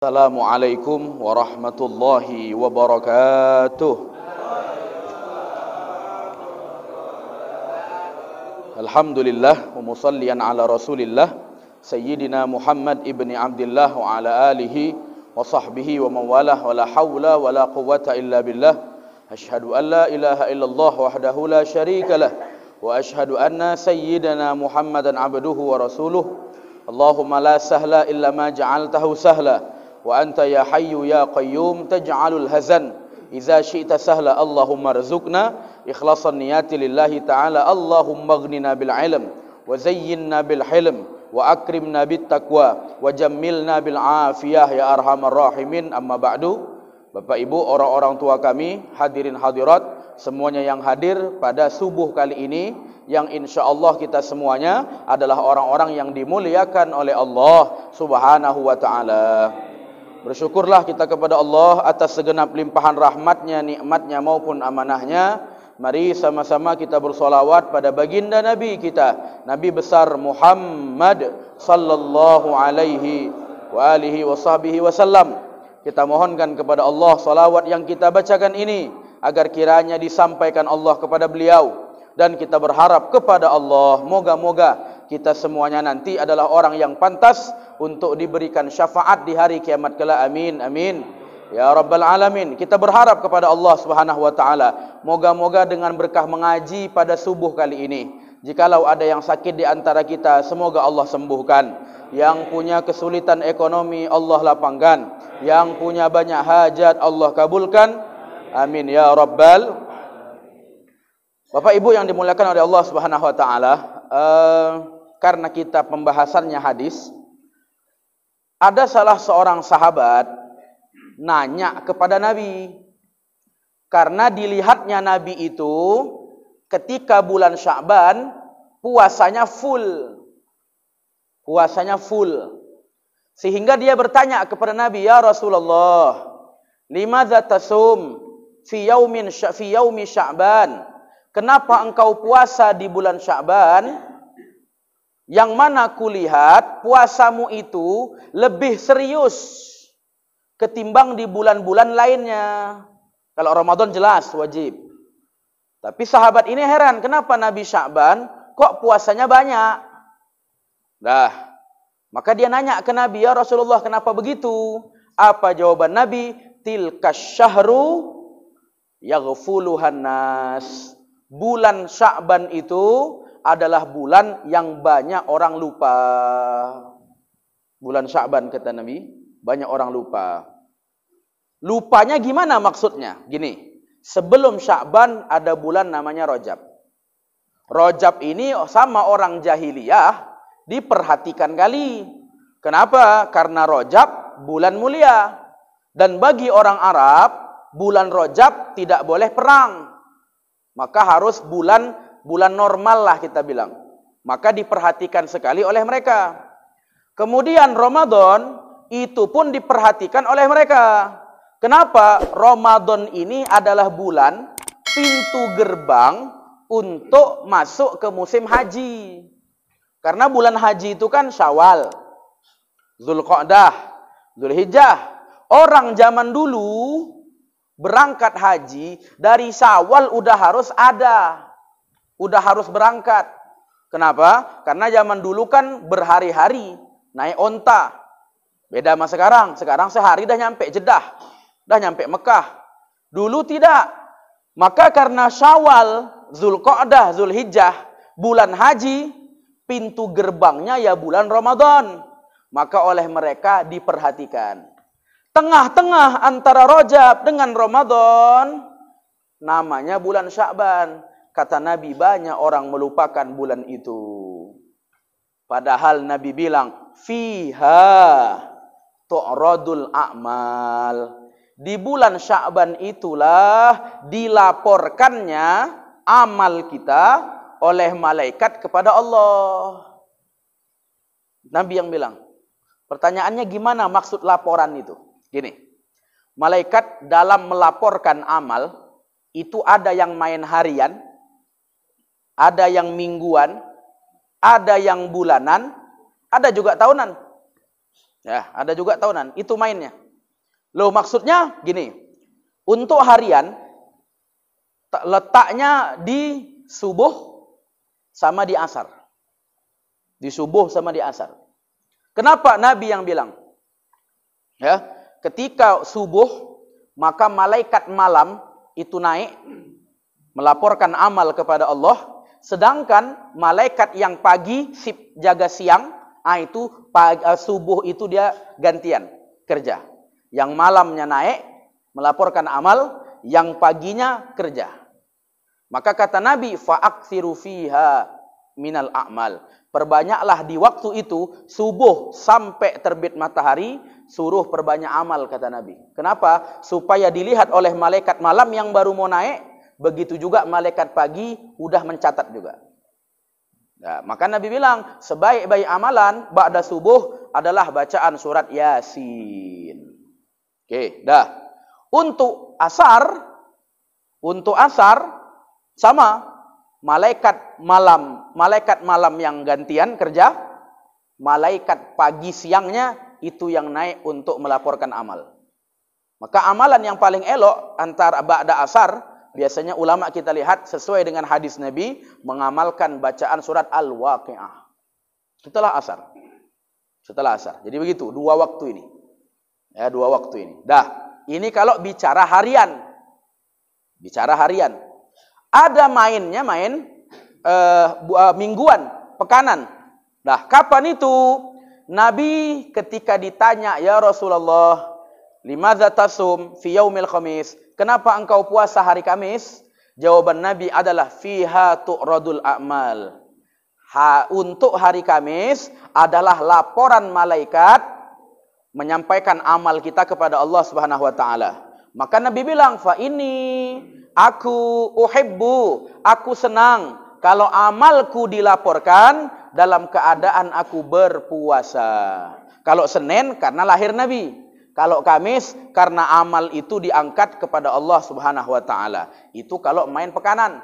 Assalamualaikum warahmatullahi wabarakatuh. Alhamdulillah wa musallian ala Rasulillah Sayyidina Muhammad ibni Abdillah wa ala alihi wa sahbihi wa mawalah wa la hawla wa la quwwata illa billah. Ashhadu an la ilaha illallah wahdahu la syarika lah wa ashhadu anna sayyidina Muhammadan abduhu wa rasuluh. Allahumma la sahla illa ma ja'altahu sahla wa anta ya hayyu ya qayyum taj'alul hazan idza syi'ta sahla. Allahumma rzuqna ikhlasan niyati lillahi ta'ala. Allahumma aghnina bil ilm wa zayyinna bil hilm wa akrimna bit taqwa wa jammilna bil afiyah ya arhamar rahimin. Amma ba'du. Bapak Ibu, orang-orang tua kami, hadirin hadirat semuanya yang hadir pada subuh kali ini, yang insyaallah kita semuanya adalah orang-orang yang dimuliakan oleh Allah Subhanahu wa taala. Bersyukurlah kita kepada Allah atas segenap limpahan rahmatnya, nikmatnya maupun amanahnya. Mari sama-sama kita bersolawat pada baginda Nabi kita, Nabi besar Muhammad sallallahu alaihi wa alihi wa sahbihi wasallam. Kita mohonkan kepada Allah salawat yang kita bacakan ini agar kiranya disampaikan Allah kepada beliau. Dan kita berharap kepada Allah, moga-moga kita semuanya nanti adalah orang yang pantas untuk diberikan syafaat di hari kiamat kelak. Amin, amin. Ya Rabbal Alamin. Kita berharap kepada Allah Subhanahu wa taala, moga-moga dengan berkah mengaji pada subuh kali ini, jikalau ada yang sakit di antara kita, semoga Allah sembuhkan. Yang punya kesulitan ekonomi, Allah lapangkan. Yang punya banyak hajat, Allah kabulkan. Amin ya Rabbal. Bapak Ibu yang dimuliakan oleh Allah Subhanahu wa taala, karena kita pembahasannya hadis, ada salah seorang sahabat nanya kepada Nabi, karena dilihatnya Nabi itu ketika bulan Sya'ban puasanya full. Sehingga dia bertanya kepada Nabi, "Ya Rasulullah, limadza tasum fi yaumi Sya'ban?" Kenapa engkau puasa di bulan Sya'ban, yang mana kulihat puasamu itu lebih serius ketimbang di bulan-bulan lainnya. Kalau Ramadan jelas wajib. Tapi sahabat ini heran, kenapa Nabi Sya'ban kok puasanya banyak? Nah, maka dia nanya ke Nabi, "Ya Rasulullah, kenapa begitu?" Apa jawaban Nabi? "Tilkas syahru yaghfuluhan nas." Bulan Sya'ban itu adalah bulan yang banyak orang lupa. Bulan Sya'ban, kata Nabi, banyak orang lupa. Lupanya gimana maksudnya? Gini, sebelum Sya'ban ada bulan namanya Rajab. Rajab ini sama orang jahiliyah diperhatikan kali. Kenapa? Karena Rajab bulan mulia. Dan bagi orang Arab, bulan Rajab tidak boleh perang. Maka harus bulan normal lah kita bilang. Maka diperhatikan sekali oleh mereka. Kemudian Ramadan itu pun diperhatikan oleh mereka. Kenapa? Ramadan ini adalah bulan pintu gerbang untuk masuk ke musim haji. Karena bulan haji itu kan Syawal, Zulqa'dah, Zulhijjah. Orang zaman dulu berangkat haji dari Syawal udah harus ada. Udah harus berangkat. Kenapa? Karena zaman dulu kan berhari-hari naik onta. Beda sama sekarang. Sekarang sehari dah nyampe Jeddah. Dah nyampe Mekah. Dulu tidak. Maka karena Syawal, Zulqa'dah, Zulhijjah, bulan haji, pintu gerbangnya ya bulan Ramadan. Maka oleh mereka diperhatikan. Tengah-tengah antara Rajab dengan Ramadan namanya bulan Sya'ban. Kata Nabi, banyak orang melupakan bulan itu. Padahal Nabi bilang, "Fiha tu'radul a'mal." Di bulan Sya'ban itulah dilaporkannya amal kita oleh malaikat kepada Allah. Nabi yang bilang. Pertanyaannya gimana maksud laporan itu? Gini, malaikat dalam melaporkan amal, itu ada yang main harian, ada yang mingguan, ada yang bulanan, ada juga tahunan. Ya, ada juga tahunan. Itu mainnya. Loh, maksudnya gini. Untuk harian letaknya di subuh sama di asar. Di subuh sama di asar. Kenapa Nabi yang bilang? Ya, ketika subuh maka malaikat malam itu naik melaporkan amal kepada Allah, sedangkan malaikat yang pagi jaga siang, itu subuh itu dia gantian kerja. Yang malamnya naik melaporkan amal, yang paginya kerja. Maka kata Nabi, fa'aksiru fiha minal a'mal. Perbanyaklah di waktu itu, subuh sampai terbit matahari, suruh perbanyak amal, kata Nabi. Kenapa? Supaya dilihat oleh malaikat malam yang baru mau naik, begitu juga malaikat pagi udah mencatat juga. Nah, maka Nabi bilang, sebaik-baik amalan ba'da subuh adalah bacaan surat Yasin. Oke, dah. Untuk asar sama. Malaikat malam yang gantian kerja, malaikat pagi siangnya itu yang naik untuk melaporkan amal. Maka amalan yang paling elok antara ba'da asar, biasanya ulama kita lihat sesuai dengan hadis Nabi, mengamalkan bacaan surat Al-Waqi'ah. Setelah asar. Jadi begitu, dua waktu ini. Ya, dua waktu ini. Dah, ini kalau bicara harian. Ada mainnya, mingguan, pekanan. Nah, kapan itu? Nabi ketika ditanya, ya Rasulullah, limadza tasum fi yaumil khamis? Kenapa engkau puasa hari Kamis? Jawaban Nabi adalah fiha tu'radul a'mal. Untuk hari Kamis adalah laporan malaikat menyampaikan amal kita kepada Allah Subhanahu wa taala. Maka Nabi bilang, fa ini aku uhibbu, aku senang kalau amalku dilaporkan dalam keadaan aku berpuasa. Kalau Senin karena lahir Nabi. Kalau Kamis karena amal itu diangkat kepada Allah Subhanahu wa taala. Itu kalau main pekanan.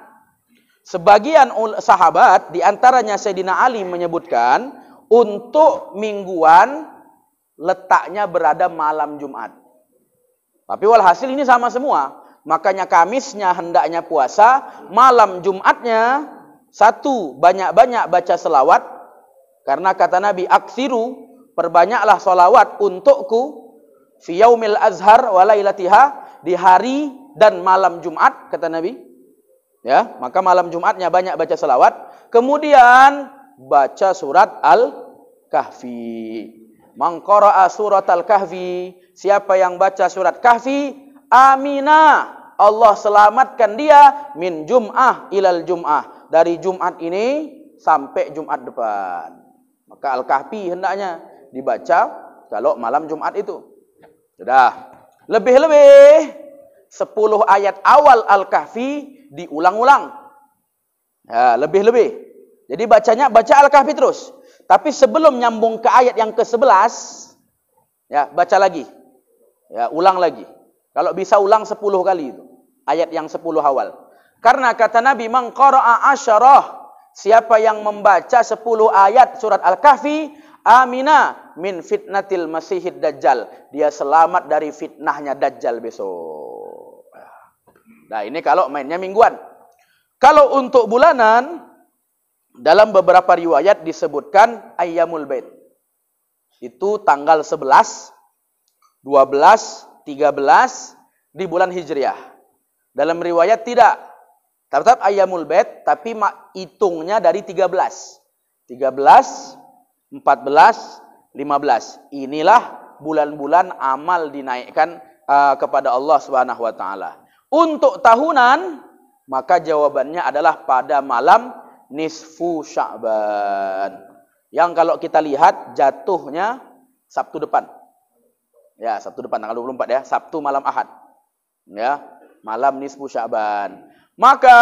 Sebagian sahabat di antaranya Sayyidina Ali menyebutkan untuk mingguan letaknya berada malam Jumat. Tapi walhasil ini sama semua. Makanya Kamisnya hendaknya puasa, malam Jumatnya satu, banyak-banyak baca selawat. Karena kata Nabi, aksiru, perbanyaklah selawat untukku, fi yaumil azhar wa lailatiha, di hari dan malam Jumat, kata Nabi. Ya, maka malam Jumatnya banyak baca selawat. Kemudian baca surat Al-Kahfi. Man qara'a surat Al-Kahfi, siapa yang baca surat Kahfi, amina, Allah selamatkan dia min jum'ah ilal jum'ah, dari Jumat ini sampai Jumat depan. Maka Al-Kahfi hendaknya dibaca kalau malam Jumat itu. Sudah. Lebih-lebih 10 ayat awal Al-Kahfi diulang-ulang. Ya, lebih-lebih. Jadi baca Al-Kahfi terus. Tapi sebelum nyambung ke ayat yang ke-11, ya, baca lagi. Ya, ulang lagi. Kalau bisa ulang 10 kali itu. Ayat yang 10 awal. Karena kata Nabi, man qara'a asyarah, siapa yang membaca 10 ayat surat Al-Kahfi, amina min fitnatil masihid dajjal. Dia selamat dari fitnahnya Dajjal besok. Nah, ini kalau mainnya mingguan. Kalau untuk bulanan, dalam beberapa riwayat disebutkan Ayyamul Bait. Itu tanggal 11, 12, 13 di bulan Hijriah. Dalam riwayat tidak. Tetap Ayyamul Bait, tapi hitungnya dari 13. 13, 14, 15. Inilah bulan-bulan amal dinaikkan kepada Allah Subhanahu wa taala. Untuk tahunan, maka jawabannya adalah pada malam nisfu Sya'ban. Yang kalau kita lihat jatuhnya Sabtu depan. Ya, Sabtu depan tanggal 24 ya, Sabtu malam Ahad. Ya, malam nisfu Sya'ban. Maka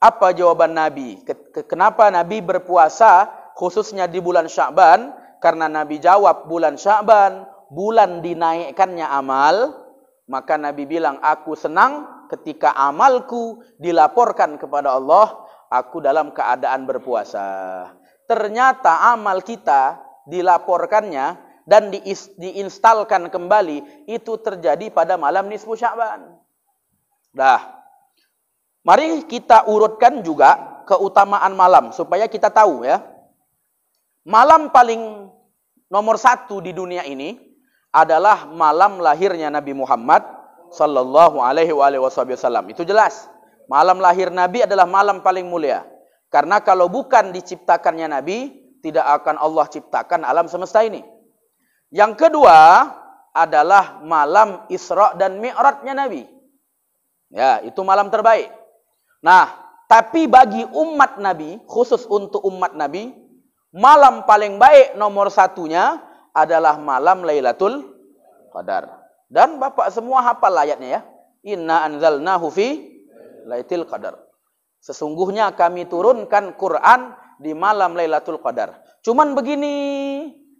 apa jawaban Nabi? Kenapa Nabi berpuasa khususnya di bulan Sya'ban? Karena Nabi jawab bulan Sya'ban, bulan dinaikkannya amal. Maka Nabi bilang, aku senang ketika amalku dilaporkan kepada Allah, aku dalam keadaan berpuasa. Ternyata amal kita dilaporkannya dan diinstalkan kembali itu terjadi pada malam nisfu Sya'ban. Dah. Mari kita urutkan juga keutamaan malam supaya kita tahu ya. Malam paling nomor 1 di dunia ini adalah malam lahirnya Nabi Muhammad sallallahu alaihi wasallam. Itu jelas. Malam lahir Nabi adalah malam paling mulia. Karena kalau bukan diciptakannya Nabi, tidak akan Allah ciptakan alam semesta ini. Yang kedua adalah malam Isra dan Mi'rajnya Nabi. Ya, itu malam terbaik. Nah, tapi bagi umat Nabi, khusus untuk umat Nabi, malam paling baik nomor 1-nya adalah malam Lailatul Qadar. Dan Bapak semua hafal ayatnya ya. Inna anzalnahu fi Lailatul Qadar. Sesungguhnya kami turunkan Quran di malam Lailatul Qadar. Cuman begini,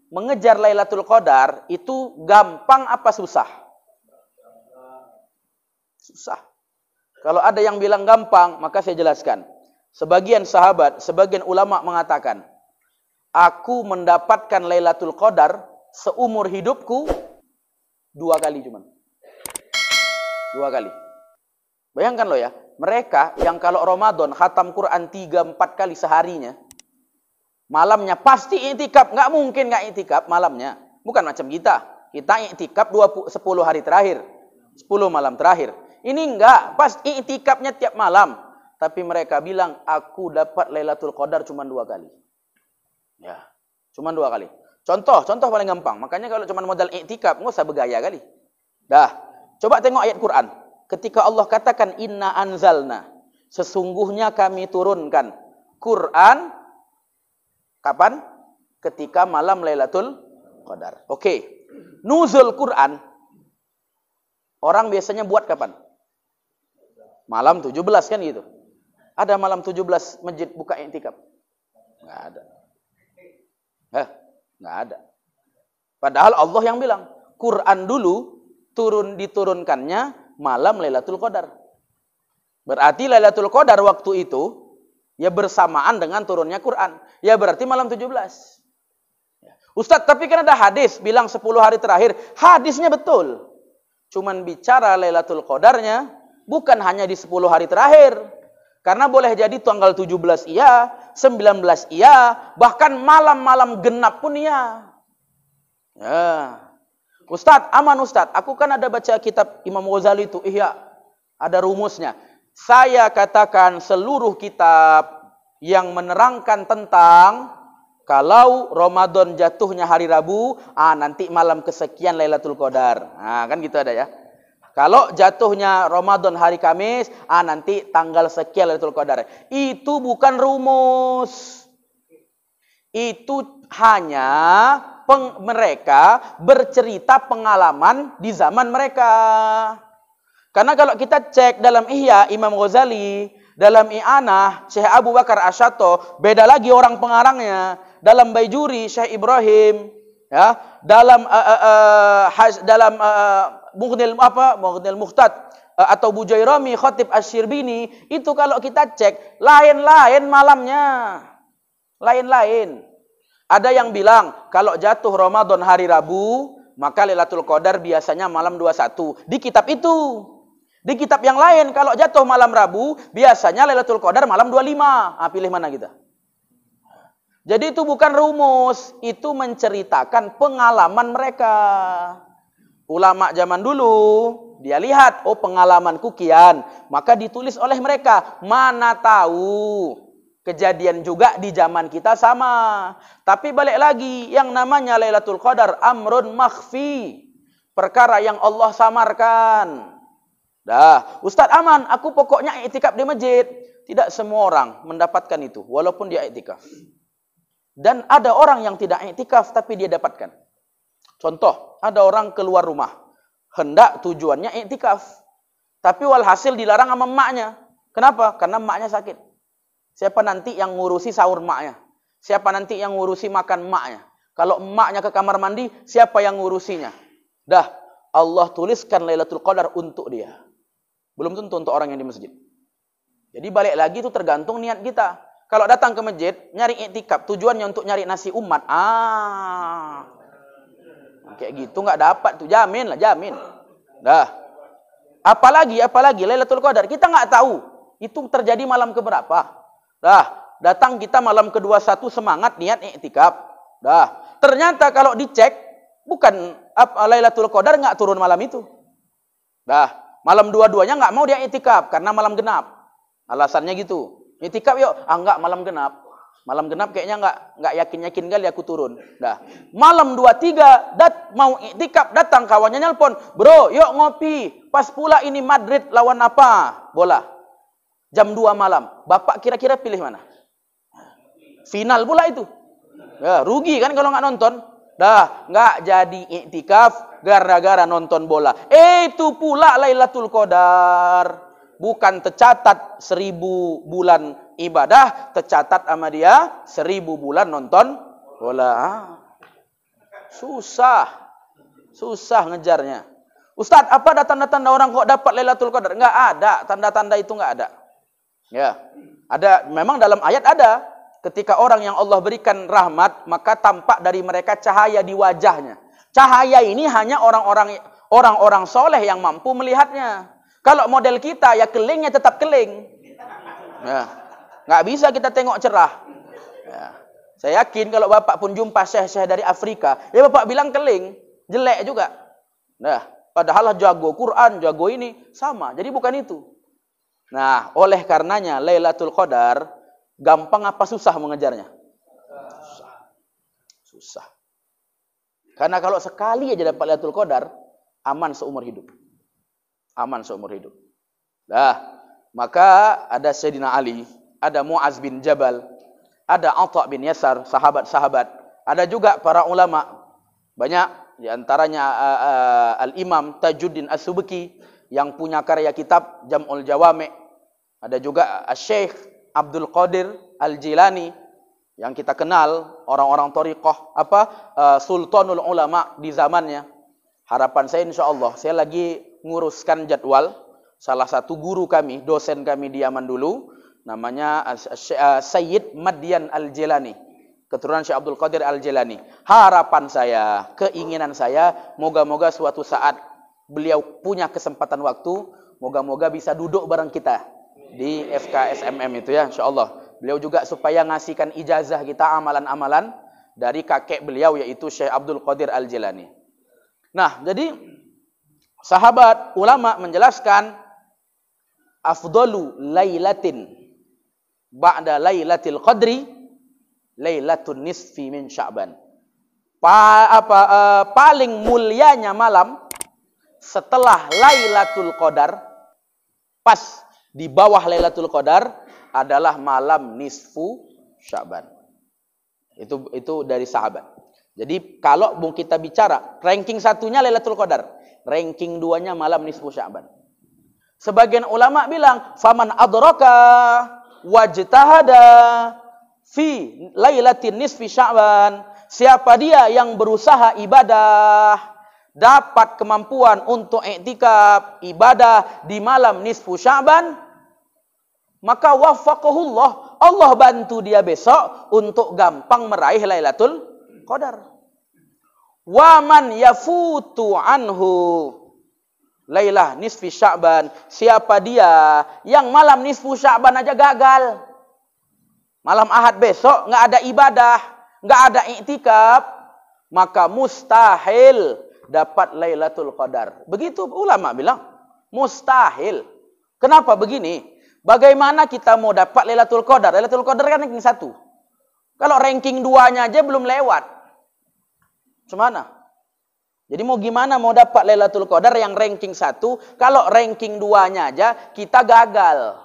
mengejar Lailatul Qadar itu gampang apa susah? Susah. Kalau ada yang bilang gampang, maka saya jelaskan. Sebagian sahabat, sebagian ulama mengatakan, aku mendapatkan Lailatul Qadar seumur hidupku 2 kali cuman. 2 kali. Bayangkan loh ya, mereka yang kalau Ramadan khatam Quran 3-4 kali seharinya, malamnya pasti i'tikaf, nggak mungkin nggak i'tikaf malamnya. Bukan macam kita. Kita i'tikaf 10 hari terakhir, 10 malam terakhir. Ini enggak, pas i'tikafnya tiap malam. Tapi mereka bilang, aku dapat Lailatul Qadar cuma 2 kali. Ya, cuma 2 kali. Contoh paling gampang. Makanya kalau cuma modal i'tikaf, nggak usah bergaya kali. Dah, coba tengok ayat Quran. Ketika Allah katakan, inna anzalna. Sesungguhnya kami turunkan Quran. Kapan? Ketika malam Lailatul Qadar. Oke. Nuzul Quran. Orang biasanya buat kapan? Malam 17 kan gitu. Ada malam 17 masjid buka i'tikaf? Enggak ada. Enggak ada. Padahal Allah yang bilang, Quran dulu diturunkannya malam Lailatul Qadar. Berarti Lailatul Qadar waktu itu ya bersamaan dengan turunnya Quran. Ya berarti malam 17. Ustadz, tapi kan ada hadis bilang 10 hari terakhir. Hadisnya betul. Cuman bicara Lailatul Qadarnya bukan hanya di 10 hari terakhir. Karena boleh jadi tanggal 17 iya, 19 iya, bahkan malam-malam genap pun iya. Ya. Ustadz, aman Ustadz. Aku kan ada baca kitab Imam Ghazali itu, Ihya. Ada rumusnya. Saya katakan seluruh kitab yang menerangkan tentang kalau Ramadan jatuhnya hari Rabu, nanti malam kesekian Lailatul Qadar. Kan gitu ada ya. Kalau jatuhnya Ramadan hari Kamis, nanti tanggal sekian Lailatul Qadar. Itu bukan rumus. Itu hanya mereka bercerita pengalaman di zaman mereka. Karena kalau kita cek dalam Ihya Imam Ghazali, dalam I'anah Syekh Abu Bakar Asy-Syato, beda lagi orang pengarangnya. Dalam Baijuri Syekh Ibrahim, ya, dalam Mughnil Muhtad atau Bujairami Khatib Asy-Syirbini, itu kalau kita cek lain-lain malamnya. Lain-lain. Ada yang bilang, kalau jatuh Ramadan hari Rabu, maka Lailatul Qadar biasanya malam 21. Di kitab itu. Di kitab yang lain, kalau jatuh malam Rabu, biasanya Lailatul Qadar malam 25. Pilih mana kita? Jadi itu bukan rumus. Itu menceritakan pengalaman mereka. Ulama zaman dulu, dia lihat, pengalamanku kian. Maka ditulis oleh mereka. Mana tahu. Kejadian juga di zaman kita sama. Tapi balik lagi, yang namanya Lailatul Qadar amrun makhfi. Perkara yang Allah samarkan. Dah, Ustadz aman, aku pokoknya i'tikaf di masjid. Tidak semua orang mendapatkan itu, walaupun dia i'tikaf. Dan ada orang yang tidak i'tikaf, tapi dia dapatkan. Contoh, ada orang keluar rumah. Hendak tujuannya i'tikaf. Tapi walhasil dilarang sama emaknya. Kenapa? Karena emaknya sakit. Siapa nanti yang ngurusi sahur emaknya? Siapa nanti yang ngurusi makan emaknya? Kalau emaknya ke kamar mandi, siapa yang ngurusinya? Dah, Allah tuliskan Lailatul Qadar untuk dia. Belum tentu untuk orang yang di masjid. Jadi balik lagi itu tergantung niat kita. Kalau datang ke masjid, nyari i'tikaf, tujuannya untuk nyari nasi umat. Kayak gitu nggak dapat tuh, jamin lah, jamin. Dah. Apalagi Lailatul Qadar kita nggak tahu itu terjadi malam keberapa. Dah, datang kita malam ke-21 semangat niat iktikaf. Dah, ternyata kalau dicek bukan Lailatul Qadar nggak turun malam itu. Dah, malam dua-duanya nggak mau dia iktikaf karena malam genap. Alasannya gitu. Iktikaf yuk, enggak malam genap. Malam genap kayaknya enggak yakin kali aku turun. Dah. Malam 23 mau iktikaf datang kawannya nelpon, "Bro, yuk ngopi. Pas pula ini Madrid lawan apa? Bola. Jam 2 malam." Bapak kira-kira pilih mana? Final pula itu. Ya, rugi kan kalau enggak nonton. Dah, enggak jadi iktikaf gara-gara nonton bola. Itu pula Lailatul Qadar. Bukan tercatat 1000 bulan ibadah, tercatat sama dia 1000 bulan nonton bola. Susah ngejarnya. Ustadz, apa ada tanda-tanda orang kok dapat Lailatul Qadar? Enggak ada, tanda-tanda itu enggak ada. Ya, ada, memang dalam ayat ada. Ketika orang yang Allah berikan rahmat, maka tampak dari mereka cahaya di wajahnya. Cahaya ini hanya orang-orang soleh yang mampu melihatnya. Kalau model kita, ya kelingnya tetap keling. Ya, nggak bisa kita tengok cerah. Ya. Saya yakin kalau Bapak pun jumpa syekh-syekh dari Afrika, ya Bapak bilang keling, jelek juga. Nah, padahal jago Quran, jago ini, sama. Jadi bukan itu. Nah, oleh karenanya Lailatul Qadar, gampang apa susah mengejarnya? Susah. Karena kalau sekali aja dapat Lailatul Qadar, aman seumur hidup. Aman seumur hidup. Nah, maka ada Sayyidina Ali, ada Mu'az bin Jabal, ada Atha bin Yasar, sahabat-sahabat. Ada juga para ulama. Banyak, di antaranya Al-Imam Tajuddin As-Subki yang punya karya kitab Jam'ul Jawami'. Ada juga Syekh Abdul Qadir Al-Jilani yang kita kenal orang-orang thariqah Sultanul Ulama di zamannya. Harapan saya insyaallah saya lagi nguruskan jadwal salah satu guru kami, dosen kami di Yaman dulu, namanya Sayyid Madian Al-Jilani, keturunan Syekh Abdul Qadir Al-Jilani. Harapan saya, keinginan saya, moga-moga suatu saat beliau punya kesempatan waktu, moga-moga bisa duduk bareng kita di FKSMM itu ya, insyaallah. Beliau juga supaya ngasihkan ijazah kita amalan-amalan dari kakek beliau yaitu Syekh Abdul Qadir Al-Jilani. Nah, jadi sahabat ulama menjelaskan afdalu lailatin ba'da lailatul qadri lailatun nisfi min Sya'ban. Paling mulianya malam setelah Lailatul Qadar, pas di bawah Lailatul Qadar adalah malam nisfu Sya'ban. Itu dari sahabat. Jadi kalau kita bicara ranking satunya Lailatul Qadar, ranking duanya malam nisfu Sya'ban. Sebagian ulama bilang faman adraka wajtahada fi lailatin nisfi Sya'ban, siapa dia yang berusaha ibadah, dapat kemampuan untuk iktikaf ibadah di malam nisfu Sya'ban, maka waffaqahullah, Allah bantu dia besok untuk gampang meraih Lailatul Qadar. Wa man yafutu anhu lailah nisfi Sya'ban, siapa dia yang malam nisfu Sya'ban aja gagal, malam Ahad besok nggak ada ibadah, nggak ada iktikaf, maka mustahil dapat Lailatul Qadar. Begitu ulama bilang, mustahil. Kenapa begini? Bagaimana kita mau dapat Lailatul Qadar? Lailatul Qadar kan ranking 1. Kalau ranking 2-nya aja belum lewat. Gimana? Jadi mau gimana mau dapat Lailatul Qadar yang ranking 1 kalau ranking 2-nya aja kita gagal.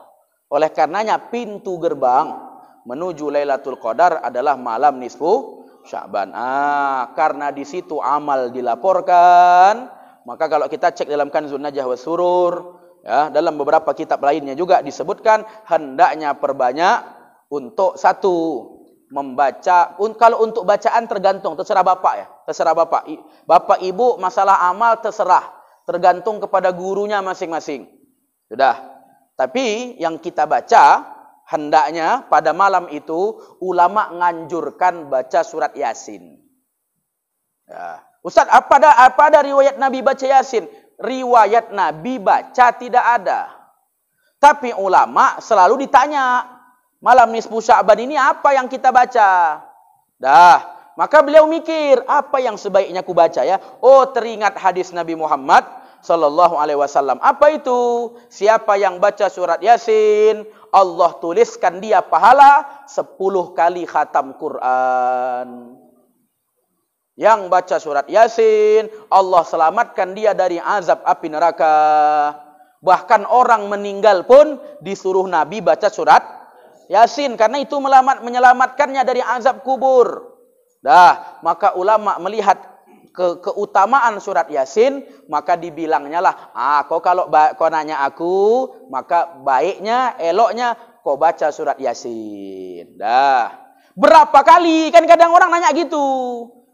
Oleh karenanya pintu gerbang menuju Lailatul Qadar adalah malam nisfu Sya'ban. Karena di situ amal dilaporkan, maka kalau kita cek dalam Kanzun Najah wa Surur, ya, dalam beberapa kitab lainnya juga disebutkan hendaknya perbanyak untuk satu membaca. Kalau untuk bacaan tergantung, terserah bapak ya, terserah bapak. Bapak ibu masalah amal terserah, tergantung kepada gurunya masing-masing. Sudah. Tapi yang kita baca hendaknya pada malam itu ulama nganjurkan baca surat Yasin. Ya, Ustaz, apa ada riwayat Nabi baca Yasin? Riwayat Nabi baca tidak ada. Tapi ulama selalu ditanya, malam nisfu Sya'ban ini apa yang kita baca? Dah, maka beliau mikir, apa yang sebaiknya ku baca ya? Oh, teringat hadis Nabi Muhammad sallallahu alaihi wasallam. Apa itu? Siapa yang baca surat Yasin, Allah tuliskan dia pahala 10 kali khatam Quran. Yang baca surat Yasin, Allah selamatkan dia dari azab api neraka. Bahkan orang meninggal pun disuruh Nabi baca surat Yasin. Karena itu menyelamatkannya dari azab kubur. Dah, maka ulama melihat keutamaan surat Yasin, maka dibilangnya lah, kau kalau kau nanya aku, maka baiknya, eloknya, kau baca surat Yasin. Dah, berapa kali? Kan kadang orang nanya gitu.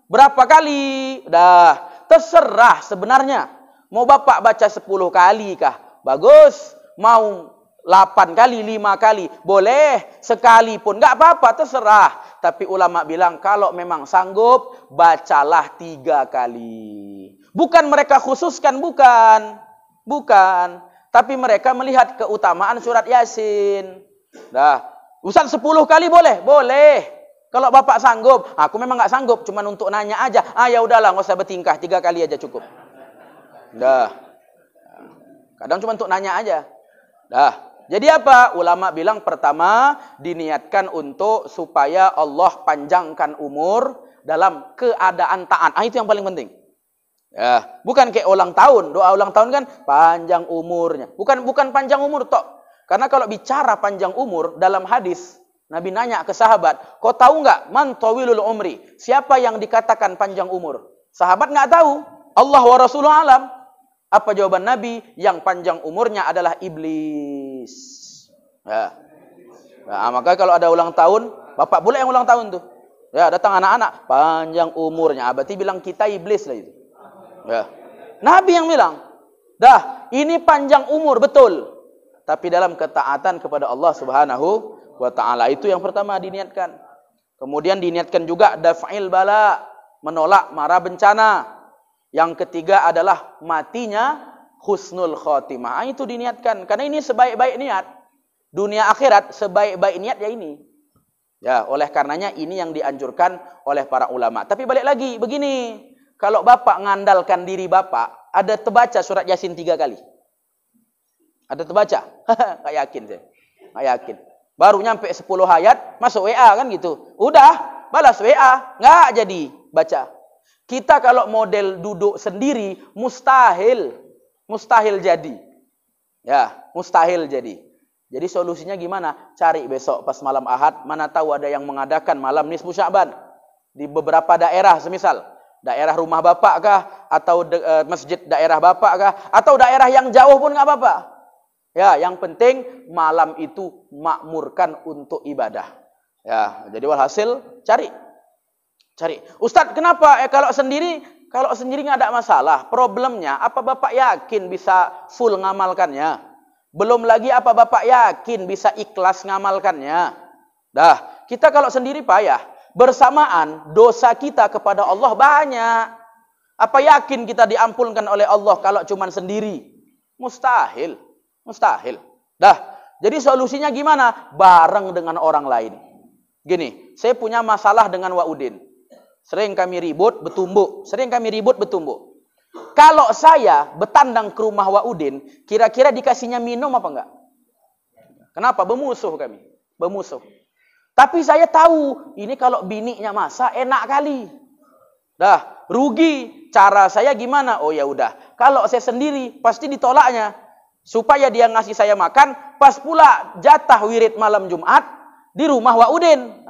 Berapa kali? Dah, terserah sebenarnya. Mau bapak baca 10 kali kah? Bagus. Mau 8 kali, 5 kali? Boleh. Sekali pun. Enggak apa-apa, terserah. Tapi ulama bilang, kalau memang sanggup, bacalah 3 kali. Bukan mereka khususkan, bukan. Bukan. Tapi mereka melihat keutamaan surat Yasin. Dah. Ustaz 10 kali boleh? Boleh. Kalau bapak sanggup, aku memang enggak sanggup, cuma untuk nanya aja. Ya udahlah, enggak usah bertingkah, 3 kali aja cukup. Dah. Kadang cuma untuk nanya aja. Dah. Jadi apa? Ulama bilang pertama diniatkan untuk supaya Allah panjangkan umur dalam keadaan taat. Itu yang paling penting. Ya, bukan kayak ulang tahun. Doa ulang tahun kan panjang umurnya. Bukan panjang umur tok. Karena kalau bicara panjang umur dalam hadis Nabi nanya ke sahabat, kau tahu enggak man tawilul umri? Siapa yang dikatakan panjang umur? Sahabat enggak tahu. Allah wa Rasulullah alam. Apa jawaban Nabi? Yang panjang umurnya adalah iblis. Ya. Nah, maka kalau ada ulang tahun, bapak boleh yang ulang tahun tuh. Ya, datang anak-anak, panjang umurnya. Berarti bilang kita iblis lah itu. Ya. Nabi yang bilang, dah, ini panjang umur betul. Tapi dalam ketaatan kepada Allah Subhanahu wa ta'ala, itu yang pertama diniatkan. Kemudian diniatkan juga daf'il bala, menolak mara bencana. Yang ketiga adalah matinya husnul khotimah. Itu diniatkan. Karena ini sebaik-baik niat. Dunia akhirat sebaik-baik niat ya ini. Ya, oleh karenanya ini yang dianjurkan oleh para ulama. Tapi balik lagi, begini. Kalau bapak ngandalkan diri bapak, ada terbaca surat Yasin 3 kali? Ada terbaca? Nggak yakin saya. Nggak yakin. Baru nyampe 10 ayat, masuk WA kan gitu. Udah, balas WA. Nggak jadi baca. Kita kalau model duduk sendiri, mustahil jadi. Ya, mustahil jadi. Jadi solusinya gimana? Cari besok pas malam Ahad, mana tahu ada yang mengadakan malam nisfu Sya'ban. Di beberapa daerah, semisal. Daerah rumah bapak kah? Atau masjid daerah bapak kah? Atau daerah yang jauh pun nggak apa-apa. Ya, yang penting malam itu makmurkan untuk ibadah. Ya, jadi walhasil cari. Ustadz, kenapa kalau sendiri nggak ada masalah? Problemnya apa bapak yakin bisa full ngamalkannya? Belum lagi apa bapak yakin bisa ikhlas ngamalkannya? Dah, kita kalau sendiri payah. Bersamaan dosa kita kepada Allah banyak. Apa yakin kita diampunkan oleh Allah kalau cuma sendiri? Mustahil. Dah, jadi solusinya gimana? Bareng dengan orang lain. Gini, saya punya masalah dengan Wa'udin. Sering kami ribut, bertumbuk. Kalau saya bertandang ke rumah Wa'udin, kira-kira dikasihnya minum apa enggak? Kenapa? Bermusuh kami. Tapi saya tahu, ini kalau bininya masak enak kali. Dah, rugi. Cara saya gimana? Oh ya udah. Kalau saya sendiri, pasti ditolaknya. Supaya dia ngasih saya makan, pas pula jatah wirid malam Jumat di rumah Wa'udin.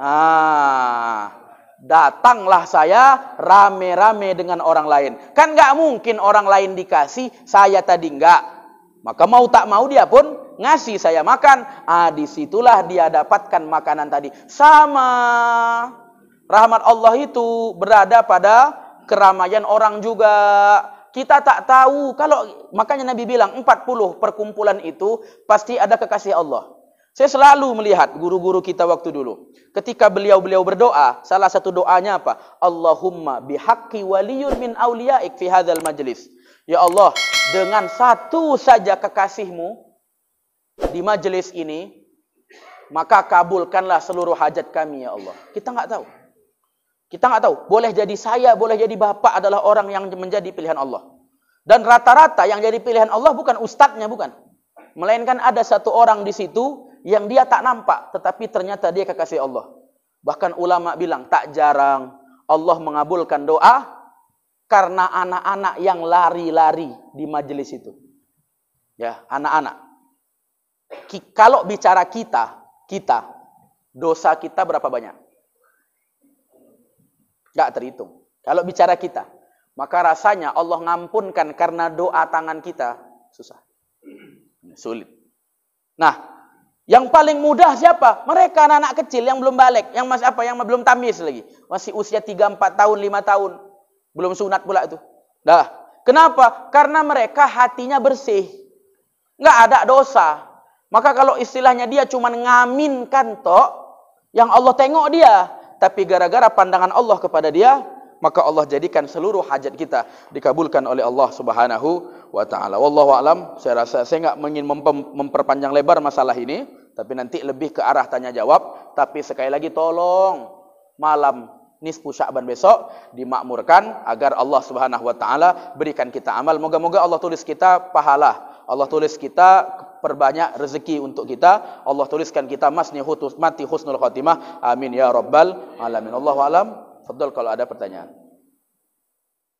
Datanglah saya rame-rame dengan orang lain. Kan nggak mungkin orang lain dikasih, saya tadi nggak. Maka mau tak mau dia pun ngasih saya makan. Disitulah dia dapatkan makanan tadi. Sama. Rahmat Allah itu berada pada keramaian orang juga. Kita tak tahu. Makanya Nabi bilang 40 perkumpulan itu pasti ada kekasih Allah. Saya selalu melihat guru-guru kita waktu dulu. Ketika beliau-beliau berdoa, salah satu doanya apa? Allahumma bihaqqi waliyun min awliyaik fi hadzal majlis. Ya Allah, dengan satu saja kekasihmu di majelis ini, maka kabulkanlah seluruh hajat kami ya Allah. Kita nggak tahu. Kita nggak tahu. Boleh jadi saya, boleh jadi bapak adalah orang yang menjadi pilihan Allah. Dan rata-rata yang jadi pilihan Allah bukan ustadznya, bukan. Melainkan ada satu orang di situ yang dia tak nampak, tetapi ternyata dia kekasih Allah. Bahkan ulama bilang, tak jarang Allah mengabulkan doa karena anak-anak yang lari-lari di majelis itu. Ya, anak-anak. Kalau bicara kita, dosa kita berapa banyak? Gak terhitung. Kalau bicara kita, maka rasanya Allah ngampunkan karena doa tangan kita susah. Sulit. Nah, yang paling mudah siapa? Mereka anak-anak kecil yang belum balik, yang masih yang belum tamis lagi. Masih usia 3, 4 tahun, 5 tahun. Belum sunat pula itu. Dah. Kenapa? Karena mereka hatinya bersih. Nggak ada dosa. Maka kalau istilahnya dia cuma ngaminkan tok, yang Allah tengok dia. Tapi gara-gara pandangan Allah kepada dia, maka Allah jadikan seluruh hajat kita dikabulkan oleh Allah Subhanahu wa ta'ala. Wallahu a'lam. Saya rasa saya nggak ingin memperpanjang lebar masalah ini, tapi nanti lebih ke arah tanya jawab. Tapi sekali lagi tolong malam nisfu Sya'ban besok dimakmurkan agar Allah Subhanahu wa ta'ala berikan kita amal. Moga-moga Allah tulis kita pahala. Allah tulis kita perbanyak rezeki untuk kita. Allah tuliskan kita mati husnul khatimah. Amin ya rabbal alamin. Allahu a'lam. Fadhal kalau ada pertanyaan.